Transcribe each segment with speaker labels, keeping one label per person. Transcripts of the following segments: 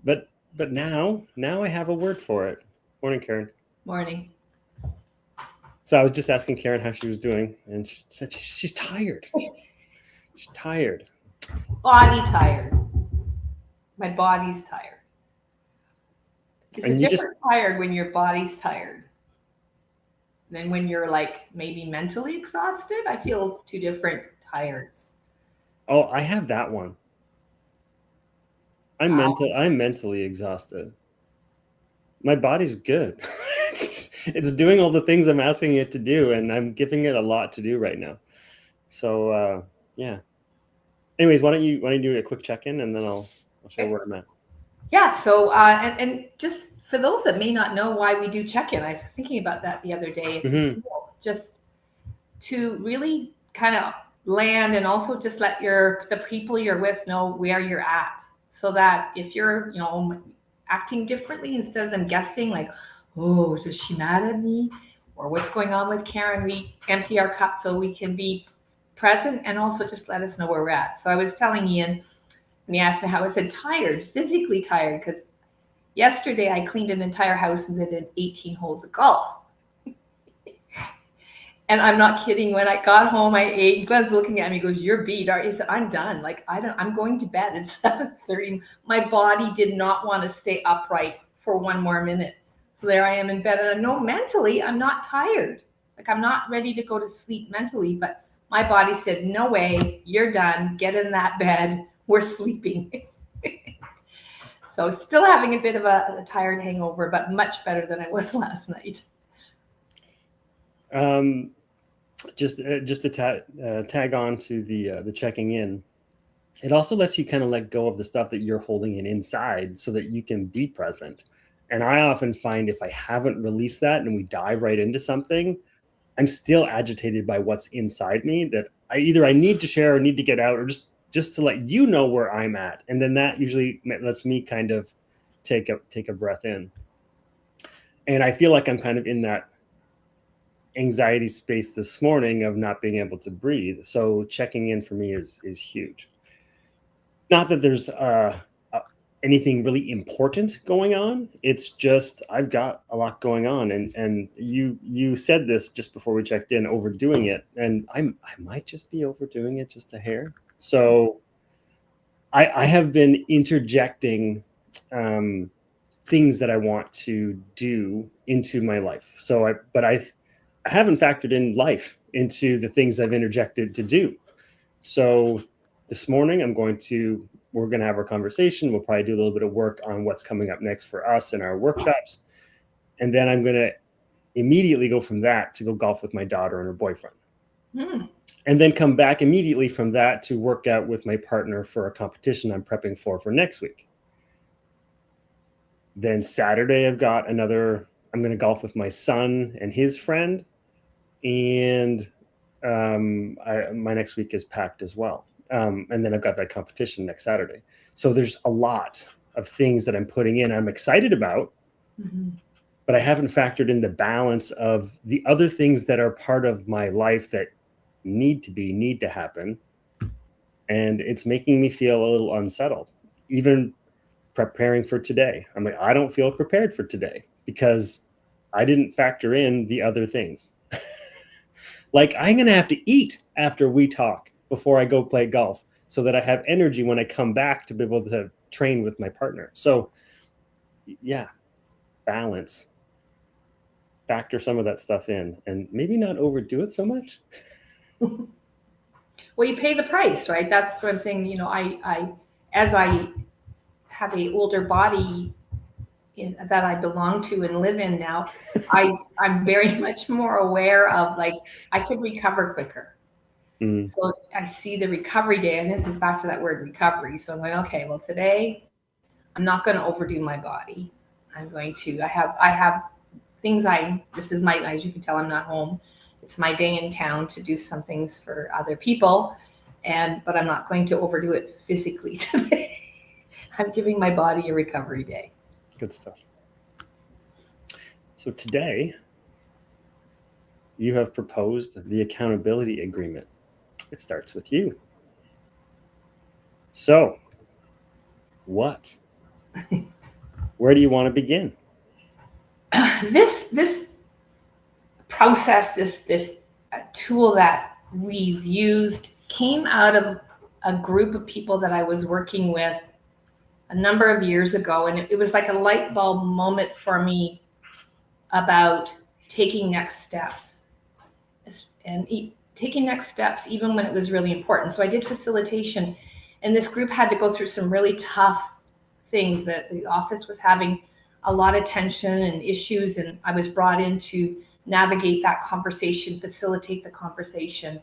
Speaker 1: but now I have a word for it. Morning, Karen.
Speaker 2: Morning.
Speaker 1: So I was just asking Karen how she was doing, and she said she's tired. She's tired.
Speaker 2: Body tired. My body's tired. It's a
Speaker 1: And you just
Speaker 2: different tired when your body's tired than when you're like maybe mentally exhausted. I feel it's two different tireds.
Speaker 1: oh, I have that one. I'm mentally exhausted. My body's good. It's doing all the things I'm asking it to do, and I'm giving it a lot to do right now. So yeah. Anyways, why don't you do a quick check-in, and then I'll share
Speaker 2: Okay.
Speaker 1: where I'm at.
Speaker 2: Yeah. So, and just for those that may not know why we do check in, I was thinking about that the other day. It's a
Speaker 1: Hmm.
Speaker 2: tool just to really kind of land and also just let the people you're with know where you're at, so that if you're acting differently, instead of them guessing like, oh, is she mad at me, or what's going on with Karen, we empty our cup so we can be present and also just let us know where we're at. So I was telling Ian, and he asked me how, I said tired, physically tired, because yesterday I cleaned an entire house and did 18 holes of golf. And I'm not kidding. When I got home, I ate. Glenn's looking at me. He goes, "You're beat." He said, "I'm done. Like I don't. I'm going to bed at 7:30." My body did not want to stay upright for one more minute. So there I am in bed, and I know mentally I'm not tired. Like I'm not ready to go to sleep mentally, but my body said, "No way. You're done. Get in that bed. We're sleeping." So still having a bit of a tired hangover, but much better than I was last night.
Speaker 1: Um, just to tag on to the checking in. It also lets you kind of let go of the stuff that you're holding in inside, so that you can be present. And I often find if I haven't released that and we dive right into something, I'm still agitated by what's inside me that I need to share or need to get out, or just to let you know where I'm at. And then that usually lets me kind of take a breath in. And I feel like I'm kind of in that anxiety space this morning of not being able to breathe. So checking in for me is huge. Not that there's anything really important going on. It's just I've got a lot going on, and you said this just before we checked in, overdoing it, and I might just be overdoing it just a hair. So I have been interjecting things that I want to do into my life. I haven't factored in life into the things I've interjected to do. So this morning we're going to have our conversation. We'll probably do a little bit of work on what's coming up next for us in our workshops. And then I'm going to immediately go from that to go golf with my daughter and her boyfriend.
Speaker 2: Hmm.
Speaker 1: And then come back immediately from that to work out with my partner for a competition I'm prepping for next week. Then Saturday, I'm going to golf with my son and his friend. And my next week is packed as well. And then I've got that competition next Saturday. So there's a lot of things that I'm putting in, I'm excited about,
Speaker 2: Mhm.
Speaker 1: but I haven't factored in the balance of the other things that are part of my life that need to happen. And it's making me feel a little unsettled. Even preparing for today, I'm like, I don't feel prepared for today because I didn't factor in the other things. Like I'm going to have to eat after we talk before I go play golf so that I have energy when I come back to be able to train with my partner. So yeah, balance, factor some of that stuff in, and maybe not overdo it so much.
Speaker 2: Well, you pay the price, right? That's what I'm saying. As I have a older body that I belong to and live in now, I'm very much more aware of like I could recover quicker.
Speaker 1: Mm.
Speaker 2: So I see the recovery day, and this is back to that word recovery. So I'm like, okay, well today I'm not going to overdo my body. I'm going to. I have things. This is my, as you can tell, I'm not home. It's my day in town to do some things for other people, but I'm not going to overdo it physically today. I'm giving my body a recovery day.
Speaker 1: Good stuff. So today you have proposed the accountability agreement. It starts with you. So what Where do you want to begin?
Speaker 2: This process, this tool that we've used came out of a group of people that I was working with a number of years ago, and it was like a light bulb moment for me about taking next steps, and taking next steps even when it was really important. So I did facilitation, and this group had to go through some really tough things. That the office was having a lot of tension and issues, and I was brought in to navigate that conversation, facilitate the conversation,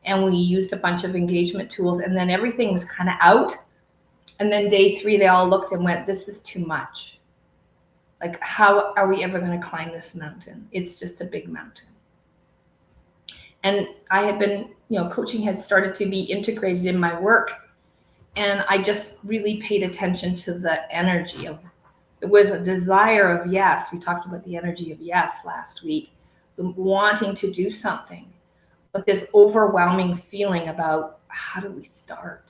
Speaker 2: and we used a bunch of engagement tools, and then everything was kind of out. And then day 3, they all looked and went, this is too much. Like, how are we ever going to climb this mountain? It's just a big mountain. And I had been, coaching had started to be integrated in my work. And I just really paid attention to the energy of, it was a desire of yes. We talked about the energy of yes last week, wanting to do something, but this overwhelming feeling about how do we start?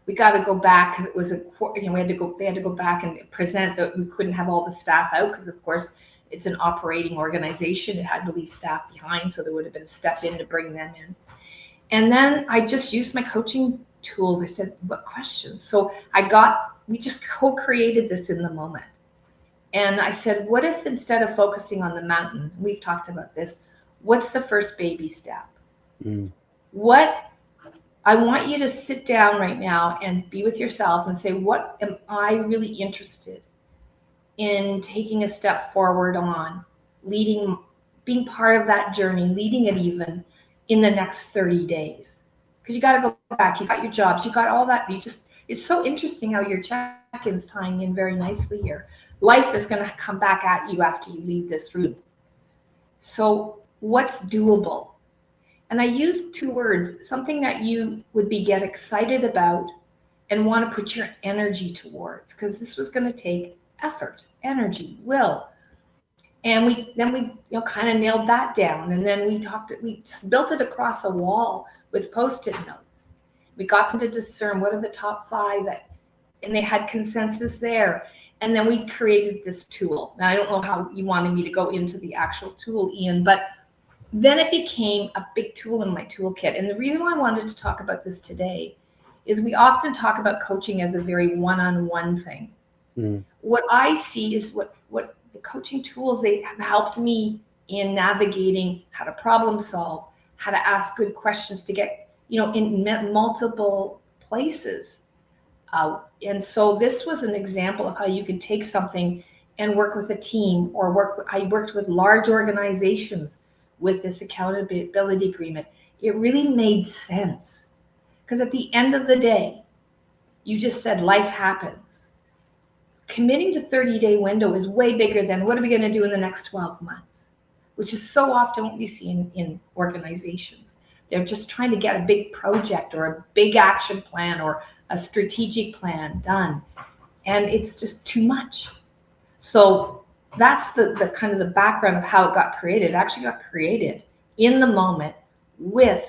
Speaker 2: We got to go back because it was they had to go back and present that we couldn't have all the staff out because, of course, it's an operating organization. It had to leave staff behind, so there would have been a step in to bring them in. And then I just used my coaching tools. I said, what questions? So we just co-created this in the moment. And I said, what if instead of focusing on the mountain, we've talked about this, what's the first baby step? I want you to sit down right now and be with yourselves and say, what am I really interested in taking a step forward on, leading, being part of that journey, leading it even in the next 30 days? Because you got to go back, you got your jobs, you got all that. It's so interesting how your check-in's tying in very nicely here. Life is going to come back at you after you leave this room. So what's doable? And I used 2 words, something that you would get excited about and want to put your energy towards, because this was going to take effort, energy, will. And we kind of nailed that down. And then we just built it across a wall with Post-it notes. We got them to discern what are the top 5 and they had consensus there. And then we created this tool. Now, I don't know how you wanted me to go into the actual tool, Ian, but then it became a big tool in my toolkit. And the reason why I wanted to talk about this today is we often talk about coaching as a very one-on-one thing. What I see is what the coaching tools, they have helped me in navigating how to problem solve, how to ask good questions to get, in multiple places. And so this was an example of how you can take something and work with a team, or I worked with large organizations with this accountability agreement. It really made sense, because at the end of the day, you just said life happens. Committing to 30-day window is way bigger than what are we going to do in the next 12 months, which is so often what we see in organizations. They're just trying to get a big project or a big action plan or a strategic plan done, and it's just too much. So that's the kind of the background of how it got created. It actually got created in the moment with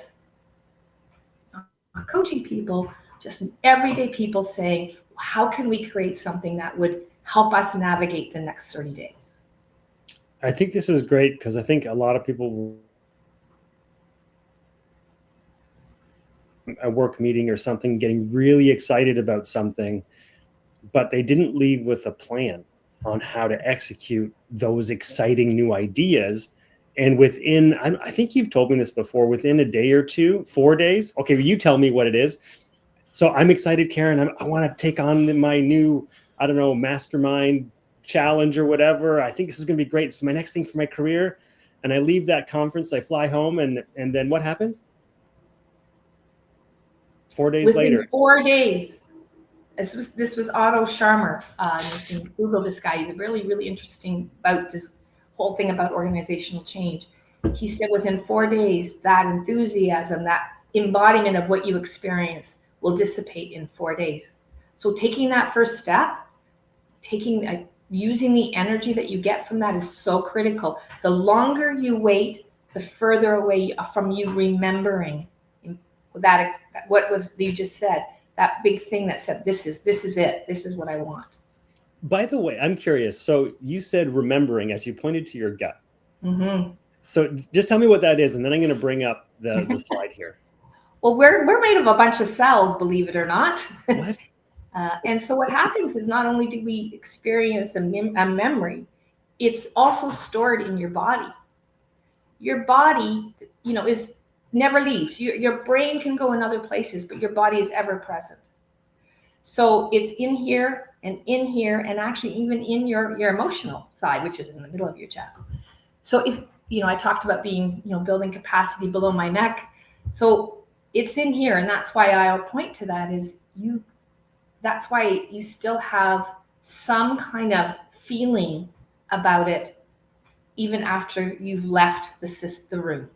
Speaker 2: coaching people, just everyday people saying, how can we create something that would help us navigate the next 30 days?
Speaker 1: I think this is great, because I think a lot of people, a work meeting or something, getting really excited about something, but they didn't leave with a plan on how to execute those exciting new ideas. And within, I think you've told me this before, within a day or 2, 4 days. Okay, you tell me what it is. So I'm excited, Karen. I want to take on my new, mastermind challenge or whatever. I think this is going to be great. It's my next thing for my career. And I leave that conference, I fly home, and then what happens? 4 days later.
Speaker 2: 4 days. This was Otto Scharmer. You can Google this guy. He's really, really interesting about this whole thing about organizational change. He said within 4 days, that enthusiasm, that embodiment of what you experience will dissipate in 4 days. So taking that first step, using the energy that you get from that is so critical. The longer you wait, the further away from you remembering that what was you just said. That big thing that said, this is it. This is what I want.
Speaker 1: By the way, I'm curious. So you said remembering as you pointed to your gut.
Speaker 2: Mm-hmm.
Speaker 1: So just tell me what that is, and then I'm going to bring up the slide here.
Speaker 2: Well, we're made of a bunch of cells, believe it or not.
Speaker 1: What?
Speaker 2: And so what happens is not only do we experience a memory, it's also stored in your body. Your body, is never leaves. Your brain can go in other places, but your body is ever present. So it's in here and actually even in your emotional side, which is in the middle of your chest. So if, I talked about being, building capacity below my neck. So it's in here. And that's why I'll point to that is that's why you still have some kind of feeling about it, even after you've left the room.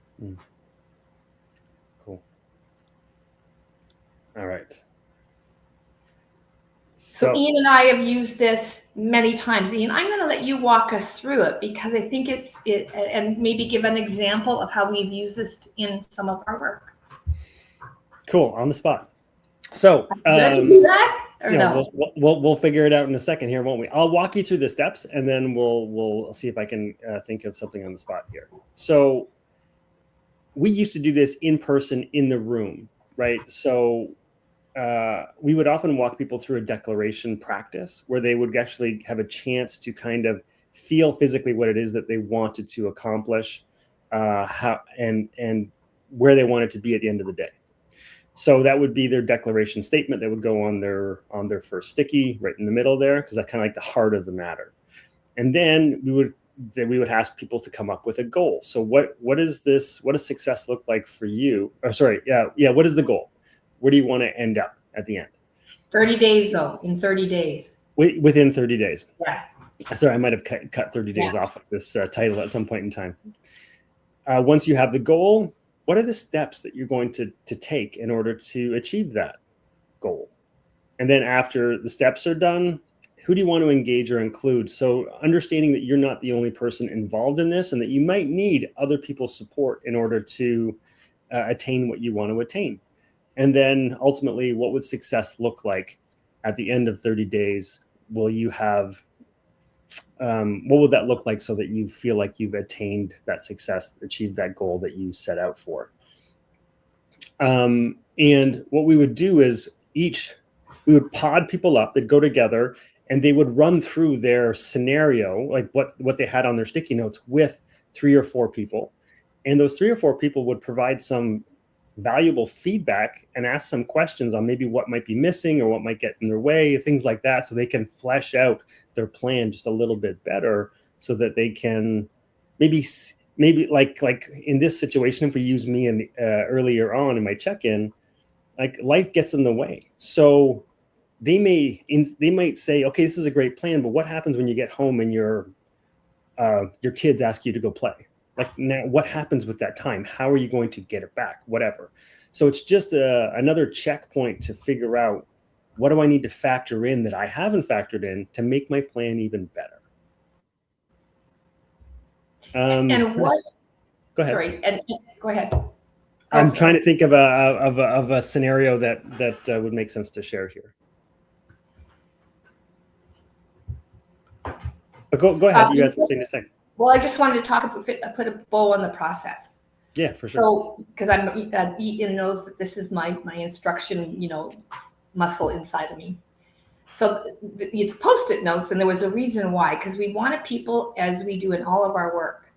Speaker 1: Cool. All right.
Speaker 2: So Ian and I have used this many times. Ian, I'm going to let you walk us through it because I think and maybe give an example of how we've used this in some of our work.
Speaker 1: Cool, on the spot. So
Speaker 2: did you do that or
Speaker 1: no? We'll figure it out in a second here, won't we? I'll walk you through the steps, and then we'll see if I can think of something on the spot here. So we used to do this in person in the room, right? So we would often walk people through a declaration practice where they would actually have a chance to kind of feel physically what it is that they wanted to accomplish, how and where they wanted to be at the end of the day. So that would be their declaration statement that would go on their first sticky right in the middle there, because that's kind of like the heart of the matter. And then we would ask people to come up with a goal. So what does success look like for you? What is the goal? Where do you want to end up at the end?
Speaker 2: 30 days though, in 30 days.
Speaker 1: Within 30 days.
Speaker 2: Yeah.
Speaker 1: Sorry, I might have cut 30 days off of this title at some point in time. Once you have the goal, what are the steps that you're going to take in order to achieve that goal? And then after the steps are done, who do you want to engage or include? So understanding that you're not the only person involved in this and that you might need other people's support in order to attain what you want to attain. And then ultimately, what would success look like at the end of 30 days? Will you have what would that look like so that you feel like you've attained that success, achieved that goal that you set out for? And what we would do is we would pod people up, they'd go together, and they would run through their scenario, like what they had on their sticky notes with 3 or 4 people. And those 3 or 4 people would provide some valuable feedback and ask some questions on maybe what might be missing or what might get in their way, things like that, so they can flesh out their plan just a little bit better, so that they can maybe like in this situation, if we use me in earlier on in my check-in, like life gets in the way. So they might say, okay, this is a great plan, but what happens when you get home and your kids ask you to go play? Like, now what happens with that time? How are you going to get it back? Whatever. So it's just another checkpoint to figure out, what do I need to factor in that I haven't factored in to make my plan even better?
Speaker 2: And what?
Speaker 1: Go ahead.
Speaker 2: Sorry, and go ahead.
Speaker 1: I'm trying to think of a scenario that would make sense to share here. But go ahead. You had something to say.
Speaker 2: Well, I just wanted to put a bow on the process.
Speaker 1: Yeah, for sure.
Speaker 2: So, because Ian knows that this is my instruction, muscle inside of me. So it's Post-it notes, and there was a reason why, because we wanted people, as we do in all of our work,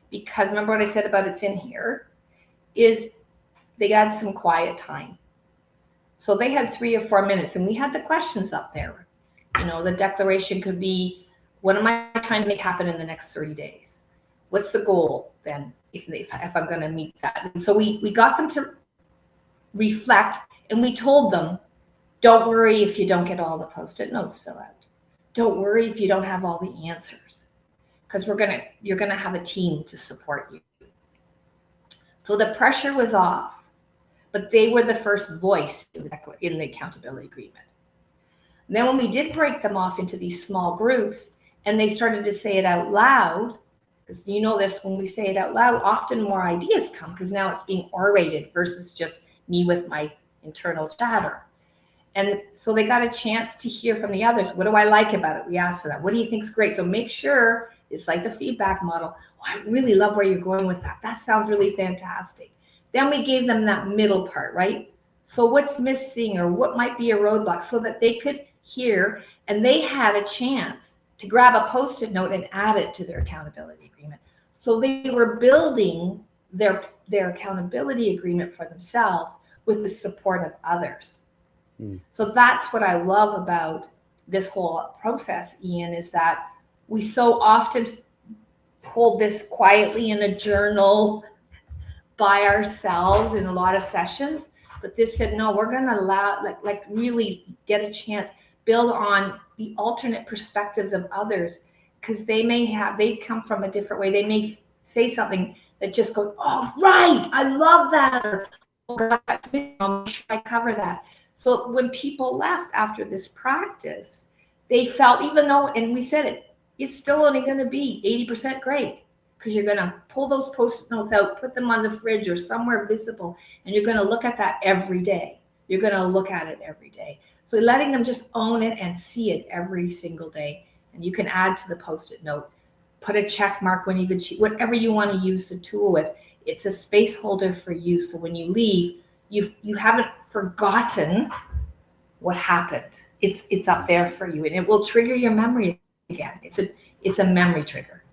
Speaker 2: because remember what I said about it's in here, is they had some quiet time. So they had 3 or 4 minutes, and we had the questions up there. The declaration could be, what am I trying to make happen in the next 30 days? What's the goal then, if I'm going to meet that? And so we got them to reflect, and we told them, don't worry if you don't get all the Post-it notes filled out. Don't worry if you don't have all the answers, because you're gonna have a team to support you. So the pressure was off, but they were the first voice in the accountability agreement. And then when we did break them off into these small groups, and they started to say it out loud, because this, when we say it out loud, often more ideas come, because now it's being orated versus just me with my internal chatter. And so they got a chance to hear from the others. What do I like about it? We asked them that. What do you think's great? So make sure it's like the feedback model. Oh, I really love where you're going with that. That sounds really fantastic. Then we gave them that middle part, right? So what's missing or what might be a roadblock so that they could hear, and they had a chance to grab a Post-it note and add it to their accountability agreement. So they were building their accountability agreement for themselves with the support of others. So that's what I love about this whole process, Ian, is that we so often hold this quietly in a journal by ourselves in a lot of sessions. But this said, no, we're going to allow, like really get a chance, build on the alternate perspectives of others, because they come from a different way. They may say something that just goes, oh, right, I love that. Or, oh, God, I'll make sure I cover that. So when people left after this practice, they felt, even though, and we said it, it's still only going to be 80% great, because you're going to pull those Post-it notes out, put them on the fridge or somewhere visible, and you're going to look at that every day. You're going to look at it every day. So letting them just own it and see it every single day. And you can add to the Post-it note, put a check mark when you've achieved, whatever you want to use the tool with. It's a space holder for you. So when you leave, you haven't forgotten what happened. It's up there for you, and it will trigger your memory again. It's a memory trigger.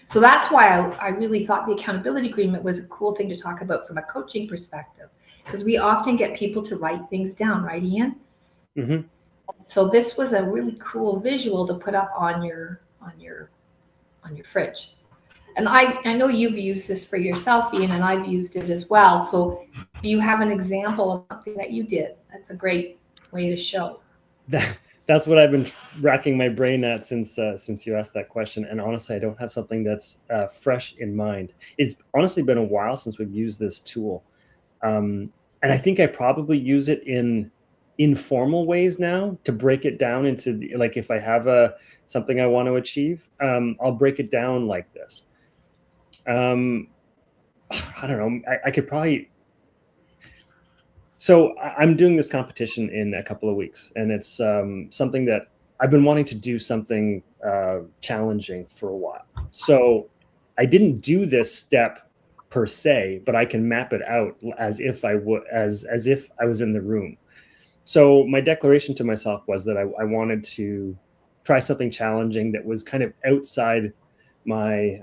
Speaker 2: So that's why I really thought the accountability agreement was a cool thing to talk about from a coaching perspective, because we often get people to write things down, right, Ian?
Speaker 1: Mm-hmm.
Speaker 2: So this was a really cool visual to put up on your fridge. And I know you've used this for yourself, Ian, and I've used it as well. So do you have an example of something that you did? That's a great way to show.
Speaker 1: That's what I've been racking my brain at since you asked that question. And honestly, I don't have something that's fresh in mind. It's honestly been a while since we've used this tool. And I think I probably use it in informal ways now to break it down into like, if I have something I want to achieve, I'll break it down like this. I don't know. I could probably. So I'm doing this competition in a couple of weeks, and it's something that I've been wanting to do, something challenging for a while. So I didn't do this step per se, but I can map it out as if I was in the room. So my declaration to myself was that I wanted to try something challenging that was kind of outside my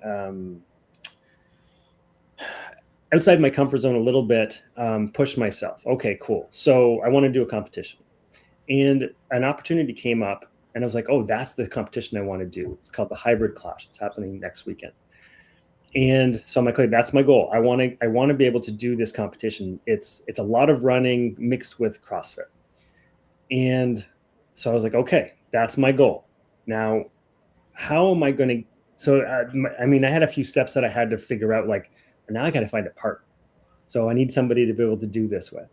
Speaker 1: comfort zone a little bit, push myself. Okay, cool. So I want to do a competition, and an opportunity came up, and I was like, oh, that's the competition I want to do. It's called the Hybrid Clash. It's happening next weekend. And so I'm like, okay, that's my goal. I want to be able to do this competition. It's a lot of running mixed with CrossFit. And so I was like, okay, that's my goal. Now, how am I going to, so I had a few steps that I had to figure out, like, now I got to find a partner. So I need somebody to be able to do this with.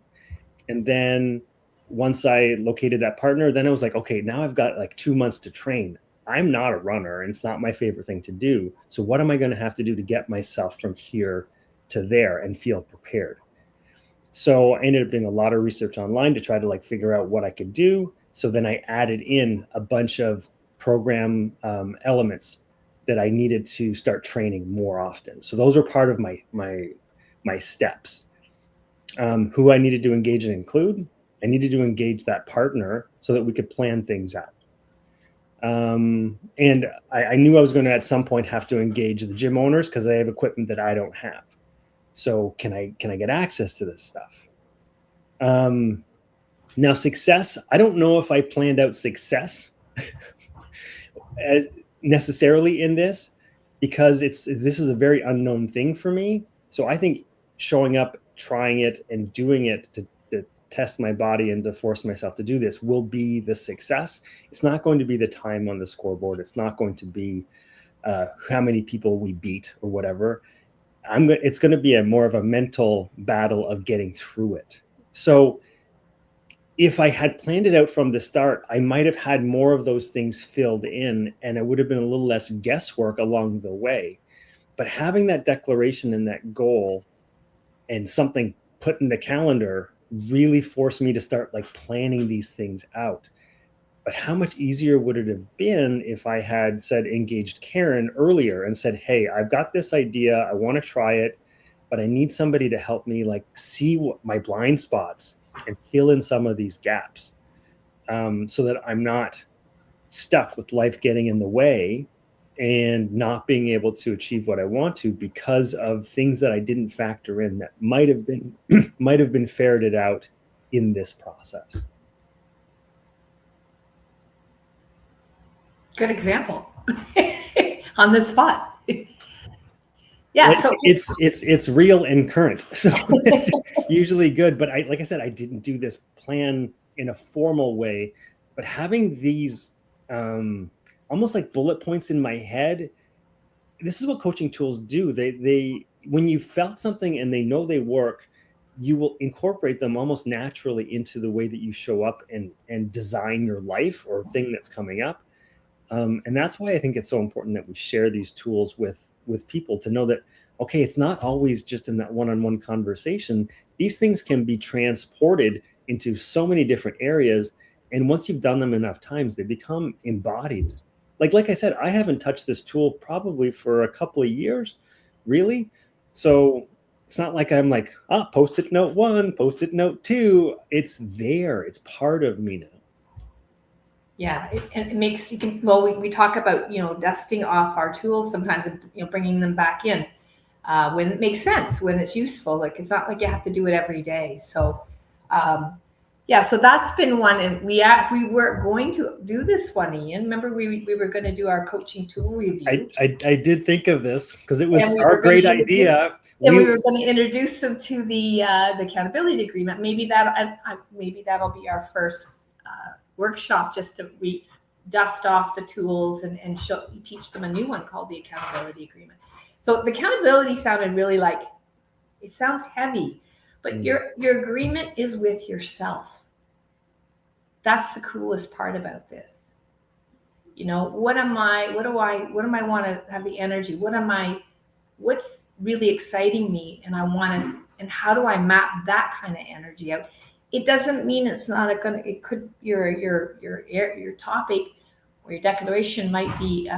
Speaker 1: And then once I located that partner, then I was like, okay, now I've got like 2 months to train. I'm not a runner, and it's not my favorite thing to do. So what am I going to have to do to get myself from here to there and feel prepared? So I ended up doing a lot of research online to try to like figure out what I could do. So then I added in a bunch of program elements that I needed to start training more often. So those are part of my steps. Who I needed to engage and include. I needed to engage that partner so that we could plan things out. And I knew I was going to at some point have to engage the gym owners because they have equipment that I don't have. So can I get access to this stuff? Now success, I don't know if I planned out success necessarily in this, because this is a very unknown thing for me. So I think showing up, trying it, and doing it to test my body and to force myself to do this will be the success. It's not going to be the time on the scoreboard. It's not going to be how many people we beat or whatever. It's going to be more of a mental battle of getting through it. So if I had planned it out from the start, I might have had more of those things filled in, and it would have been a little less guesswork along the way. But having that declaration and that goal and something put in the calendar really forced me to start like planning these things out. But how much easier would it have been if I had said engaged Karen earlier and said, hey, I've got this idea, I want to try it, but I need somebody to help me like see what my blind spots and fill in some of these gaps, so that I'm not stuck with life getting in the way and not being able to achieve what I want to because of things that I didn't factor in that might have been might have been ferreted out in this process.
Speaker 2: Good example on the spot. Yeah, so
Speaker 1: it's real and current, so it's usually good. But like I said, I didn't do this plan in a formal way, but having these almost like bullet points in my head. This is what coaching tools do. They when you felt something and they know they work, you will incorporate them almost naturally into the way that you show up and design your life or thing that's coming up. And that's why I think it's so important that we share these tools with people to know that, okay, it's not always just in that one-on-one conversation. These things can be transported into so many different areas. And once you've done them enough times, they become embodied. Like I said, I haven't touched this tool probably for a couple of years, really. So it's not like I'm like, post-it note 1, post-it note 2. It's there. It's part of me now.
Speaker 2: Yeah, it makes you can. Well, we talk about dusting off our tools sometimes, and bringing them back in when it makes sense, when it's useful. Like it's not like you have to do it every day. So, yeah, so that's been one, and we were going to do this one, Ian. Remember, we were going to do our coaching tool review.
Speaker 1: I did think of this because it was our great idea.
Speaker 2: And we were going to introduce them to the accountability agreement. Maybe that'll be our first workshop, just to dust off the tools and teach them a new one called the accountability agreement. So the accountability sounded really like, it sounds heavy, but your agreement is with yourself. That's the coolest part about this. What am I want to have the energy? What's really exciting me? And how do I map that kind of energy out? It doesn't mean it's not it could, your topic or your declaration might be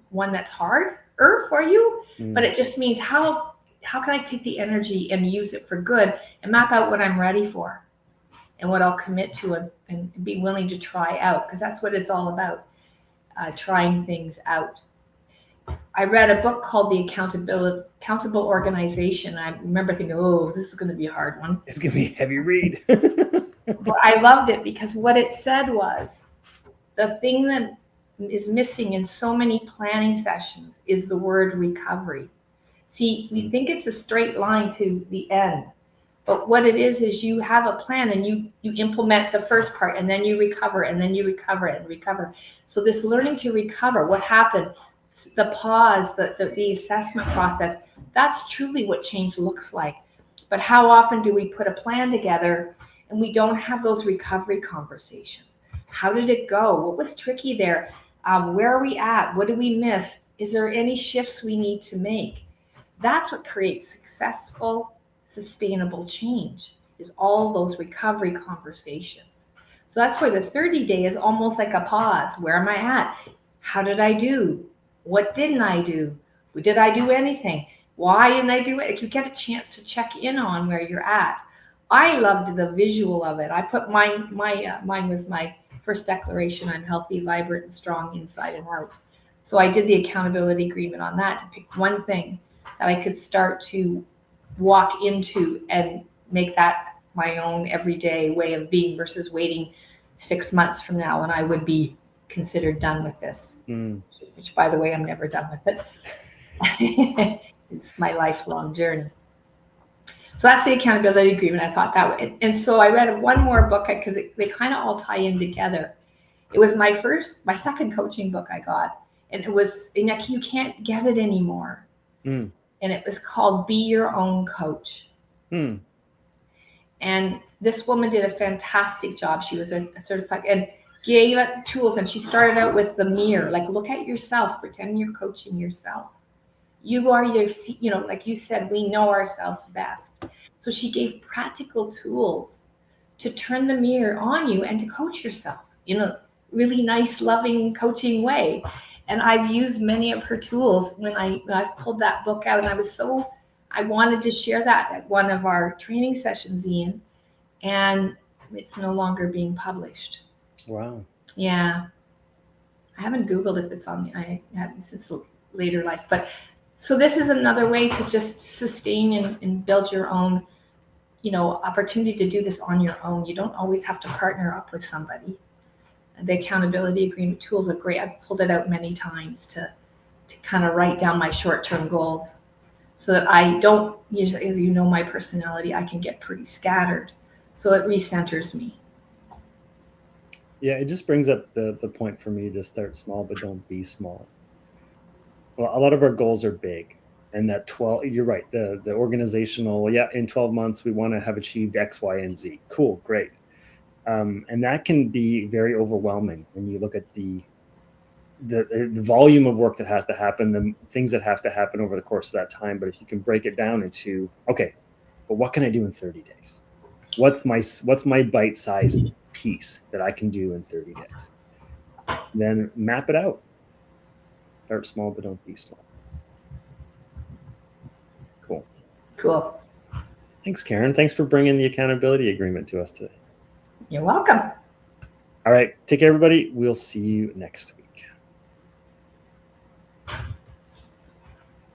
Speaker 2: one that's harder for you, but it just means how can I take the energy and use it for good and map out what I'm ready for and what I'll commit to and be willing to try out, because that's what it's all about, trying things out. I read a book called The Accountable Organization. I remember thinking, this is going to be a hard one.
Speaker 1: It's going to be a heavy read.
Speaker 2: But I loved it because what it said was the thing that is missing in so many planning sessions is the word recovery. See, we think it's a straight line to the end, but what it is you have a plan and you implement the first part, and then you recover, and then you recover and recover. So this learning to recover, what happened, the pause, the assessment process, that's truly what change looks like. But how often do we put a plan together and we don't have those recovery conversations? How did it go? What was tricky there? Where are we at? What did we miss? Is there any shifts we need to make? That's what creates successful, sustainable change, is all those recovery conversations. So that's why the 30-day is almost like a pause. Where am I at? How did I do? What didn't I do? Did I do anything? Why didn't I do it? You get a chance to check in on where you're at. I loved the visual of it. I put mine was my first declaration. I'm healthy, vibrant, and strong inside and out. So I did the accountability agreement on that to pick one thing that I could start to walk into and make that my own everyday way of being, versus waiting 6 months from now when I would be considered done with this, which, by the way, I'm never done with it. It's my lifelong journey. So that's the accountability agreement. I thought that way. And so I read one more book because they kind of all tie in together. It was my second coaching book I got. And it was, you can't get it anymore. And it was called Be Your Own Coach. And this woman did a fantastic job. She was a certified, and gave it tools. And she started out with the mirror, like, look at yourself, pretend you're coaching yourself. You are like you said, we know ourselves best. So she gave practical tools to turn the mirror on you and to coach yourself in a really nice, loving coaching way. And I've used many of her tools when I pulled that book out, and I wanted to share that at one of our training sessions, Ian, and it's no longer being published.
Speaker 1: Wow.
Speaker 2: Yeah. I haven't Googled if it's on I have since later life, but so this is another way to just sustain and build your own, opportunity to do this on your own. You don't always have to partner up with somebody. The accountability agreement tools are great. I've pulled it out many times to kind of write down my short-term goals so that I don't, usually, as you know, my personality, I can get pretty scattered. So it recenters me.
Speaker 1: Yeah, it just brings up the point for me to start small, but don't be small. Well, a lot of our goals are big, and that 12, you're right, the organizational, in 12 months, we want to have achieved X, Y, and Z. Cool, great. And that can be very overwhelming when you look at the volume of work that has to happen, the things that have to happen over the course of that time. But if you can break it down into, okay, but what can I do in 30 days? What's my bite-sized piece that I can do in 30 days? Then map it out. Start small, but don't be small. Cool. Thanks, Karen. Thanks for bringing the accountability agreement to us today.
Speaker 2: You're welcome.
Speaker 1: All right. Take care, everybody. We'll see you next week.